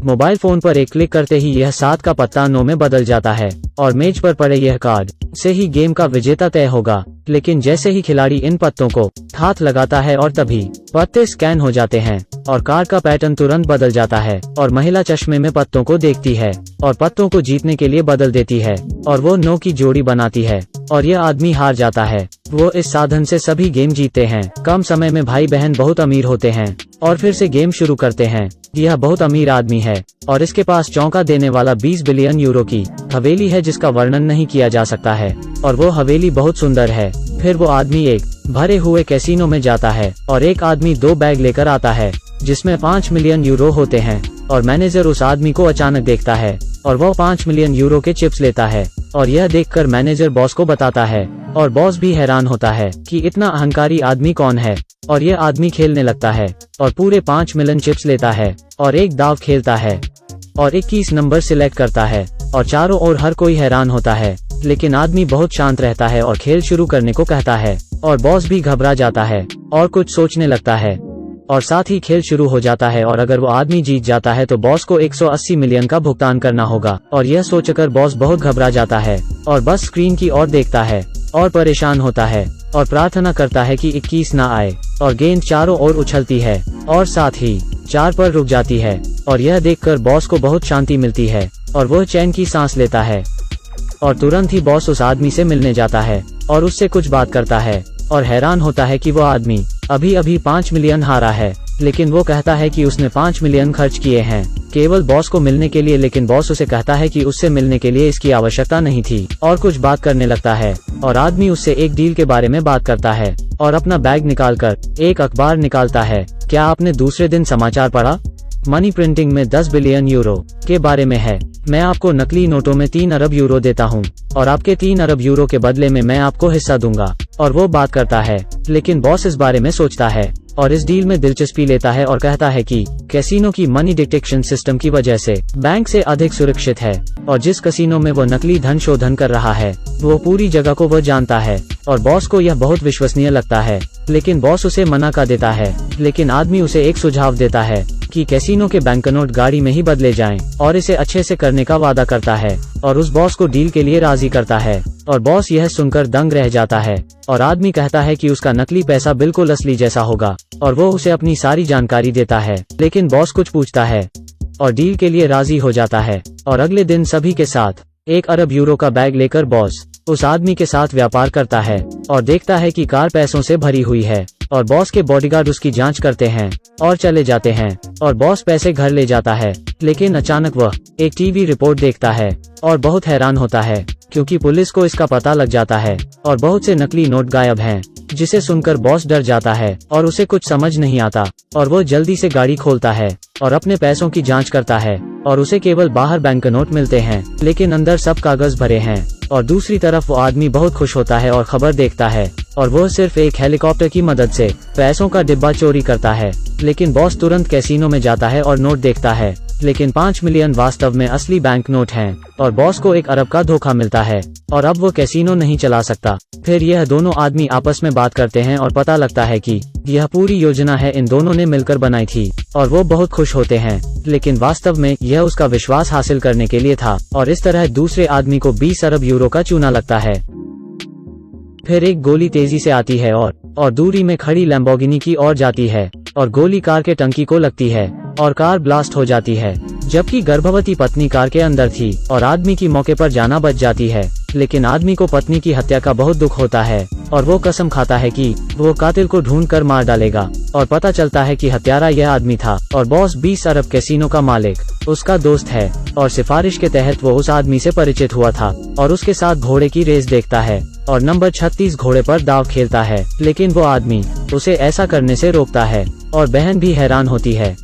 Mobile phone पर एक click करते ही यह 7 का पत्ता 9 में बदल जाता है और मेज पर पड़े यह कार्ड से ही गेम का विजेता तय होगा। लेकिन जैसे ही खिलाड़ी इन पत्तों को हाथ लगाता है और तभी पत्ते स्कैन हो जाते हैं और कार्ड का पैटर्न तुरंत बदल जाता है और महिला चश्मे में पत्तों को देखती है और पत्तों को जीतने के लिए बदल देती है और वो 9 की जोड़ी बनाती है और यह आदमी हार जाता है। वो इस साधन से सभी गेम जीतते हैं। कम समय में भाई बहन बहुत अमीर होते हैं और फिर से गेम शुरू करते हैं। यह बहुत अमीर आदमी है और इसके पास चौंका देने वाला 20 बिलियन यूरो की हवेली है जिसका वर्णन नहीं किया जा सकता है और वो हवेली बहुत सुंदर है। फिर वो आदमी एक भरे हुए कैसीनो में जाता है और एक आदमी 2 बैग लेकर आता है जिसमें 5 मिलियन यूरो होते हैं और मैनेजर उस आदमी को अचानक देखता है और वो 5 मिलियन यूरो के चिप्स लेता है और यह देखकर मैनेजर बॉस को बताता है और बॉस भी हैरान होता है कि इतना अहंकारी आदमी कौन है और यह आदमी खेलने लगता है और पूरे 5 मिलियन चिप्स लेता है और एक दाव खेलता है और 21 नंबर सिलेक्ट करता है और चारों ओर हर कोई हैरान होता है। लेकिन आदमी बहुत शांत रहता है और खेल शुरू करने को कहता है और बॉस भी घबरा जाता है और कुछ सोचने लगता है और साथ ही खेल शुरू हो जाता है और अगर वो आदमी जीत जाता है तो बॉस को 180 मिलियन का भुगतान करना होगा और यह सोचकर बॉस बहुत घबरा जाता है और बस स्क्रीन की ओर देखता है और परेशान होता है और प्रार्थना करता है कि 21 ना आए और गेंद चारों ओर उछलती है और साथ ही 4 पर रुक जाती है और यह देखकर बॉस को बहुत शांति मिलती है और वह चैन की सांस लेता है और तुरंत ही बॉस उस आदमी से मिलने जाता है और उससे कुछ बात करता है और हैरान होता है कि वो आदमी अभी 5 मिलियन हारा है। लेकिन वो कहता है कि उसने 5 मिलियन खर्च किए हैं केवल बॉस को मिलने के लिए। लेकिन बॉस उसे कहता है कि उससे मिलने के लिए इसकी आवश्यकता नहीं थी और कुछ बात करने लगता है और आदमी उससे एक डील के बारे में बात करता है और अपना बैग निकालकर एक अखबार निकालता है। क्या आपने दूसरे दिन समाचार पढ़ा? मनी प्रिंटिंग में 10 बिलियन यूरो के बारे में है। मैं आपको नकली नोटों में 3 अरब यूरो देता हूँ और आपके 3 अरब यूरो के बदले में मैं आपको हिस्सा दूंगा। और वो बात करता है लेकिन बॉस इस बारे में सोचता है और इस डील में दिलचस्पी लेता है और कहता है कि कैसीनो की मनी डिटेक्शन सिस्टम की वजह से बैंक से अधिक सुरक्षित है और जिस कैसीनो में वो नकली धन शोधन कर रहा है वो पूरी जगह को वो जानता है और बॉस को यह बहुत विश्वसनीय लगता है। लेकिन बॉस उसे मना कर देता है। लेकिन आदमी उसे एक सुझाव देता है कि कैसीनो के बैंकनोट गाड़ी में ही बदले जाएं और इसे अच्छे से करने का वादा करता है और उस बॉस को डील के लिए राजी करता है और बॉस यह सुनकर दंग रह जाता है और आदमी कहता है कि उसका नकली पैसा बिल्कुल असली जैसा होगा और वो उसे अपनी सारी जानकारी देता है। लेकिन बॉस कुछ पूछता है और डील के लिए राजी हो जाता है और अगले दिन सभी के साथ 1 अरब यूरो का बैग लेकर बॉस उस आदमी के साथ व्यापार करता है और देखता है कि कार पैसों से भरी हुई है और बॉस के बॉडीगार्ड उसकी जांच करते हैं और चले जाते हैं और बॉस पैसे घर ले जाता है। लेकिन अचानक वह एक टीवी रिपोर्ट देखता है और बहुत हैरान होता है क्योंकि पुलिस को इसका पता लग जाता है और बहुत से नकली नोट गायब हैं, जिसे सुनकर बॉस डर जाता है और उसे कुछ समझ नहीं आता और वो जल्दी से गाड़ी खोलता है और अपने पैसों की जांच करता है और उसे केवल बाहर बैंक नोट मिलते हैं लेकिन अंदर सब कागज भरे हैं। और दूसरी तरफ वो आदमी बहुत खुश होता है और खबर देखता है और वो सिर्फ एक हेलीकॉप्टर की मदद से पैसों का डिब्बा चोरी करता है। लेकिन बॉस तुरंत कैसीनो में जाता है और नोट देखता है लेकिन 5 मिलियन वास्तव में असली बैंक नोट हैं और बॉस को 1 अरब का धोखा मिलता है और अब वो कैसीनो नहीं चला सकता। फिर यह दोनों आदमी आपस में बात करते हैं और पता लगता है कि यह पूरी योजना है इन दोनों ने मिलकर बनाई थी और वो बहुत खुश होते हैं। लेकिन वास्तव में यह उसका विश्वास हासिल करने के लिए था और इस तरह दूसरे आदमी को 20 अरब यूरो का चूना लगता है। फिर एक गोली तेजी से आती है और दूरी में खड़ी लैम्बोर्गिनी की ओर जाती है और गोली कार के टंकी को लगती है और कार ब्लास्ट हो जाती है, जबकि गर्भवती पत्नी कार के अंदर थी और आदमी की मौके पर जाना बच जाती है। लेकिन आदमी को पत्नी की हत्या का बहुत दुख होता है और वो कसम खाता है कि वो कातिल को ढूंढकर मार डालेगा और पता चलता है कि हत्यारा यह आदमी था और बॉस 20 अरब कैसीनो का मालिक उसका दोस्त है और सिफारिश के तहत वो उस आदमी से परिचित हुआ था और उसके साथ घोड़े की रेस देखता है और नंबर 36 घोड़े पर दाव खेलता है। लेकिन वो आदमी उसे ऐसा करने से रोकता है और बहन भी हैरान होती है।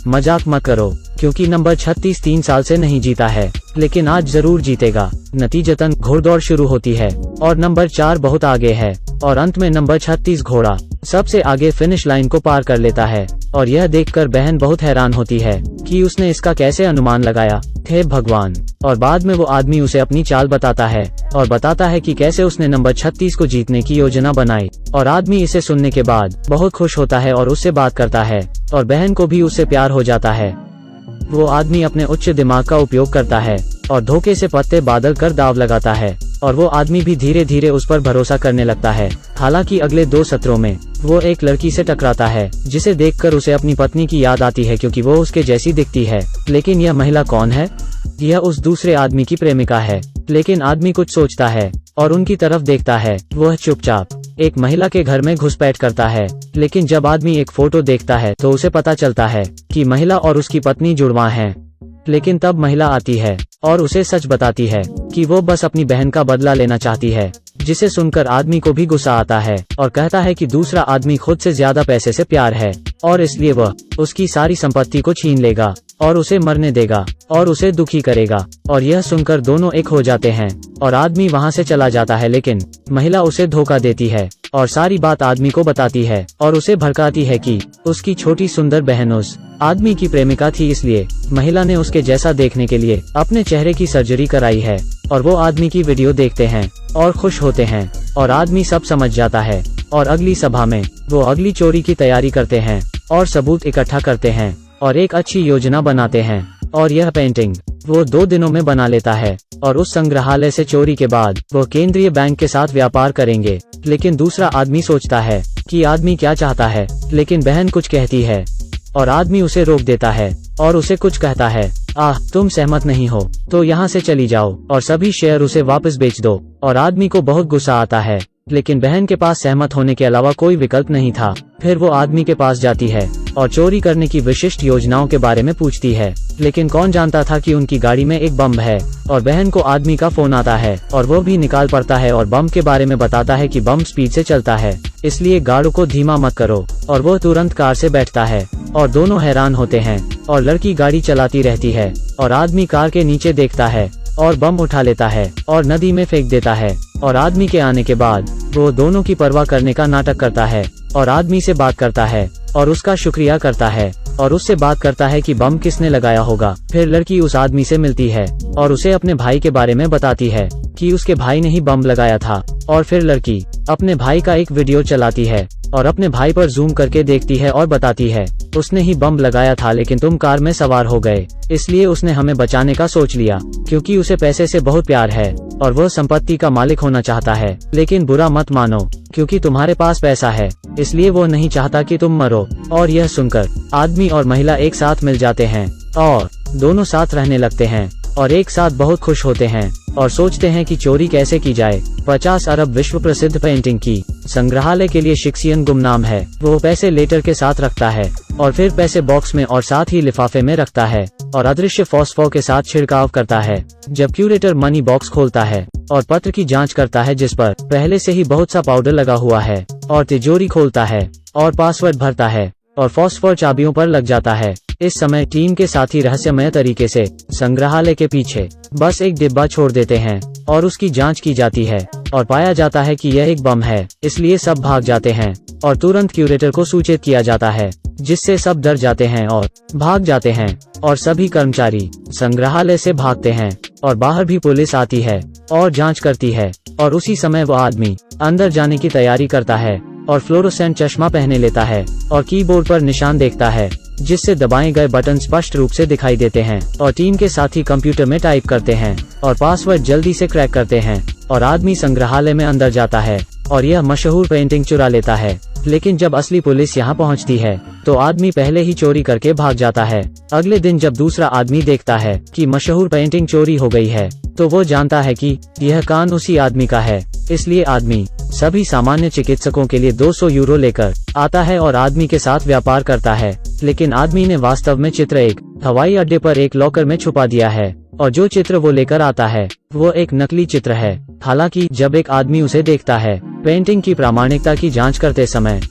मजाक मत करो, क्योंकि नंबर 36 3 साल से नहीं जीता है, लेकिन आज जरूर जीतेगा। नतीजतन घोड़दौड़ शुरू होती है और नंबर 4 बहुत आगे है और अंत में नंबर 36 घोड़ा सबसे आगे फिनिश लाइन को पार कर लेता है और यह देखकर बहन बहुत हैरान होती है कि उसने इसका कैसे अनुमान लगाया, हे भगवान। और बाद में वो आदमी उसे अपनी चाल बताता है और बताता है कि कैसे उसने नंबर 36 को जीतने की योजना बनाई और आदमी इसे सुनने के बाद बहुत खुश होता है और उससे बात करता है और बहन को भी उससे प्यार हो जाता है। वो आदमी अपने उच्च दिमाग का उपयोग करता है और धोखे से पत्ते बादल कर दाव लगाता है, और वो आदमी भी धीरे धीरे उस पर भरोसा करने लगता है। हालांकि अगले 2 सत्रों में वो एक लड़की से टकराता है, जिसे देखकर उसे अपनी पत्नी की याद आती है, क्योंकि वो उसके जैसी दिखती है। लेकिन यह महिला कौन है? यह उस दूसरे आदमी की प्रेमिका है। लेकिन आदमी कुछ सोचता है और उनकी तरफ देखता है। वह चुपचाप एक महिला के घर में घुसपैठ करता है। लेकिन जब आदमी एक फोटो देखता है तो उसे पता चलता है कि महिला और उसकी पत्नी जुड़वा हैं। लेकिन तब महिला आती है और उसे सच बताती है कि वो बस अपनी बहन का बदला लेना चाहती है, जिसे सुनकर आदमी को भी गुस्सा आता है और कहता है कि दूसरा आदमी खुद से ज्यादा पैसे से प्यार है और इसलिए वह उसकी सारी संपत्ति को छीन लेगा और उसे मरने देगा और उसे दुखी करेगा। और यह सुनकर दोनों एक हो जाते हैं और आदमी वहां से चला जाता है। लेकिन महिला उसे धोखा देती है और सारी बात आदमी को बताती है और उसे भड़काती है कि उसकी छोटी सुंदर बहन उस आदमी की प्रेमिका थी, इसलिए महिला ने उसके जैसा देखने के लिए अपने चेहरे की सर्जरी कराई है। और वो आदमी की वीडियो देखते हैं और खुश होते हैं और आदमी सब समझ जाता है। और अगली सभा में वो अगली चोरी की तैयारी करते हैं और सबूत इकट्ठा करते हैं और एक अच्छी योजना बनाते हैं। और यह पेंटिंग वो 2 दिनों में बना लेता है और उस संग्रहालय से चोरी के बाद वो केंद्रीय बैंक के साथ व्यापार करेंगे। लेकिन दूसरा आदमी सोचता है कि आदमी क्या चाहता है, लेकिन बहन कुछ कहती है और आदमी उसे रोक देता है और उसे कुछ कहता है, तुम सहमत नहीं हो तो यहाँ से चली जाओ और सभी शेयर उसे वापस बेच दो। और आदमी को बहुत गुस्सा आता है, लेकिन बहन के पास सहमत होने के अलावा कोई विकल्प नहीं था। फिर वो आदमी के पास जाती है और चोरी करने की विशिष्ट योजनाओं के बारे में पूछती है। लेकिन कौन जानता था कि उनकी गाड़ी में एक बम है। और बहन को आदमी का फोन आता है और वो भी निकाल पड़ता है और बम के बारे में बताता है कि बम स्पीड से चलता है, इसलिए गाड़ों को धीमा मत करो। और वो तुरंत कार से बैठता है और दोनों हैरान होते हैं और लड़की गाड़ी चलाती रहती है और आदमी कार के नीचे देखता है और बम उठा लेता है और नदी में फेंक देता है। और आदमी के आने के बाद वो दोनों की परवाह करने का नाटक करता है और आदमी से बात करता है और उसका शुक्रिया करता है और उससे बात करता है कि बम किसने लगाया होगा। फिर लड़की उस आदमी से मिलती है और उसे अपने भाई के बारे में बताती है कि उसके भाई ने ही बम लगाया था। और फिर लड़की अपने भाई का एक वीडियो चलाती है और अपने भाई पर जूम करके देखती है और बताती है, उसने ही बम लगाया था, लेकिन तुम कार में सवार हो गए, इसलिए उसने हमें बचाने का सोच लिया, क्योंकि उसे पैसे से बहुत प्यार है और वह संपत्ति का मालिक होना चाहता है। लेकिन बुरा मत मानो, क्योंकि तुम्हारे पास पैसा है, इसलिए वो नहीं चाहता कि तुम मरो। और यह सुनकर आदमी और महिला एक साथ मिल जाते हैं और दोनों साथ रहने लगते हैं और एक साथ बहुत खुश होते हैं और सोचते हैं कि चोरी कैसे की जाए। 50 अरब विश्व प्रसिद्ध पेंटिंग की संग्रहालय के लिए शिक्सियन गुमनाम है। वो पैसे लेटर के साथ रखता है और फिर पैसे बॉक्स में और साथ ही लिफाफे में रखता है और अदृश्य फॉस्फोर के साथ छिड़काव करता है। जब क्यूरेटर मनी बॉक्स खोलता है और पत्र की जांच करता है जिस पर पहले से ही बहुत सा पाउडर लगा हुआ है, और तिजोरी खोलता है और पासवर्ड भरता है और फॉस्फोर चाबियों पर लग जाता है। इस समय टीम के साथी रहस्यमय तरीके से संग्रहालय के पीछे बस एक डिब्बा छोड़ देते हैं और उसकी जांच की जाती है और पाया जाता है कि यह एक बम है, इसलिए सब भाग जाते हैं और तुरंत क्यूरेटर को सूचित किया जाता है, जिससे सब डर जाते हैं और भाग जाते हैं और सभी कर्मचारी संग्रहालय से भागते हैं और बाहर भी पुलिस आती है और जांच करती है। और उसी समय वो आदमी अंदर जाने की तैयारी करता है और फ्लोरोसेंट चश्मा पहने लेता है और कीबोर्ड पर निशान देखता है, जिससे दबाए गए बटन स्पष्ट रूप से दिखाई देते हैं। और टीम के साथी कंप्यूटर में टाइप करते हैं और पासवर्ड जल्दी से क्रैक करते हैं और आदमी संग्रहालय में अंदर जाता है और यह मशहूर पेंटिंग चुरा लेता है। लेकिन जब असली पुलिस यहाँ पहुँचती है तो आदमी पहले ही चोरी करके भाग जाता है। अगले दिन जब दूसरा आदमी देखता है कि मशहूर पेंटिंग चोरी हो गई है, तो वो जानता है कि यह कान उसी आदमी का है, इसलिए आदमी सभी सामान्य चिकित्सकों के लिए 200 यूरो लेकर आता है और आदमी के साथ व्यापार करता है। लेकिन आदमी ने वास्तव में चित्र एक हवाई अड्डे पर एक लॉकर में छुपा दिया है और जो चित्र वो लेकर आता है वो एक नकली चित्र है। हालांकि जब एक आदमी उसे देखता है, पेंटिंग की प्रामाणिकता की जांच करते समय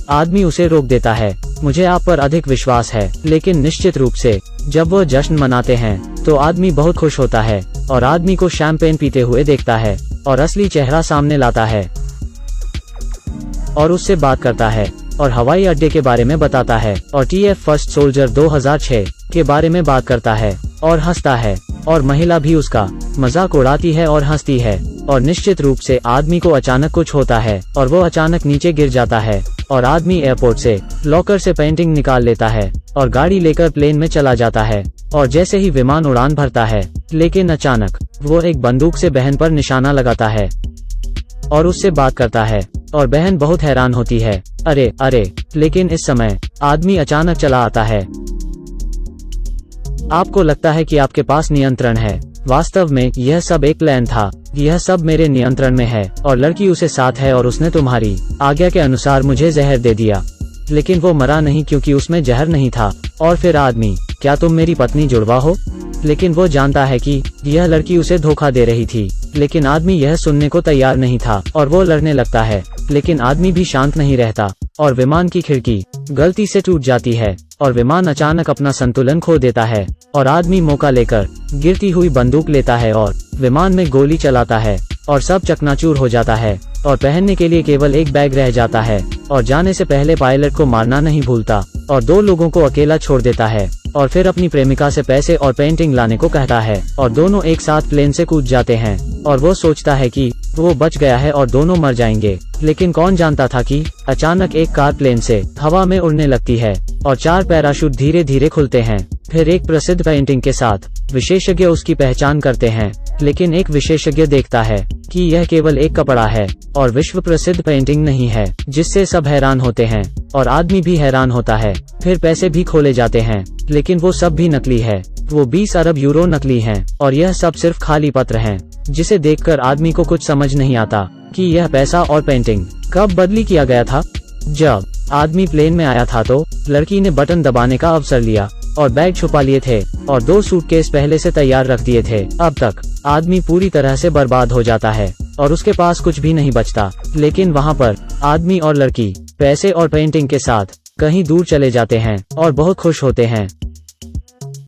आदमी उसे रोक देता है। मुझे आप पर अधिक विश्वास है, लेकिन निश्चित रूप से जब वो जश्न मनाते हैं तो आदमी बहुत खुश होता है और आदमी को शैंपेन पीते हुए देखता है और असली चेहरा सामने लाता है और उससे बात करता है और हवाई अड्डे के बारे में बताता है और TF फर्स्ट सोल्जर 2006 के बारे में बात करता है और हंसता है और महिला भी उसका मजाक उड़ाती है और हंसती है और निश्चित रूप से आदमी को अचानक कुछ होता है और वो अचानक नीचे गिर जाता है और आदमी एयरपोर्ट से लॉकर से पेंटिंग निकाल लेता है और गाड़ी लेकर प्लेन में चला जाता है। और जैसे ही विमान उड़ान भरता है, लेकिन अचानक वो एक बंदूक से बहन पर निशाना लगाता है और उससे बात करता है और बहन बहुत हैरान होती है। अरे अरे, लेकिन इस समय आदमी अचानक चला आता है। आपको लगता है कि आपके पास नियंत्रण है, वास्तव में यह सब एक प्लान था। यह सब मेरे नियंत्रण में है और लड़की उसे साथ है और उसने तुम्हारी आज्ञा के अनुसार मुझे जहर दे दिया। लेकिन वो मरा नहीं क्योंकि उसमें जहर नहीं था। और फिर आदमी, क्या तुम मेरी पत्नी जुड़वा हो? लेकिन वो जानता है कि यह लड़की उसे धोखा दे रही थी, लेकिन आदमी यह सुनने को तैयार नहीं था और वो लड़ने लगता है। लेकिन आदमी भी शांत नहीं रहता और विमान की खिड़की गलती से टूट जाती है और विमान अचानक अपना संतुलन खो देता है और आदमी मौका लेकर गिरती हुई बंदूक लेता है और विमान में गोली चलाता है और सब चकनाचूर हो जाता है और पहनने के लिए केवल एक बैग रह जाता है और जाने से पहले पायलट को मारना नहीं भूलता और 2 लोगों को अकेला छोड़ देता है और फिर अपनी प्रेमिका से पैसे और पेंटिंग लाने को कहता है और दोनों एक साथ प्लेन से कूद जाते हैं और वो सोचता है कि वो बच गया है और दोनों मर जाएंगे। लेकिन कौन जानता था कि अचानक एक कार प्लेन से हवा में उड़ने लगती है और 4 पैराशूट धीरे धीरे खुलते हैं। फिर एक प्रसिद्ध पेंटिंग के साथ विशेषज्ञ उसकी पहचान करते हैं, लेकिन एक विशेषज्ञ देखता है कि यह केवल एक कपड़ा है और विश्व प्रसिद्ध पेंटिंग नहीं है, जिससे सब हैरान होते हैं और आदमी भी हैरान होता है। फिर पैसे भी खोले जाते हैं, लेकिन वो सब भी नकली है। वो 20 अरब यूरो नकली हैं और यह सब सिर्फ खाली पत्र हैं, जिसे देखकर आदमी को कुछ समझ नहीं आता कि यह पैसा और पेंटिंग कब बदली किया गया था। जब आदमी प्लेन में आया था तो लड़की ने बटन दबाने का अवसर लिया और बैग छुपा लिए थे और 2 सूटकेस पहले से तैयार रख दिए थे। अब तक आदमी पूरी तरह से बर्बाद हो जाता है और उसके पास कुछ भी नहीं बचता। लेकिन वहाँ पर आदमी और लड़की पैसे और पेंटिंग के साथ कहीं दूर चले जाते हैं और बहुत खुश होते हैं।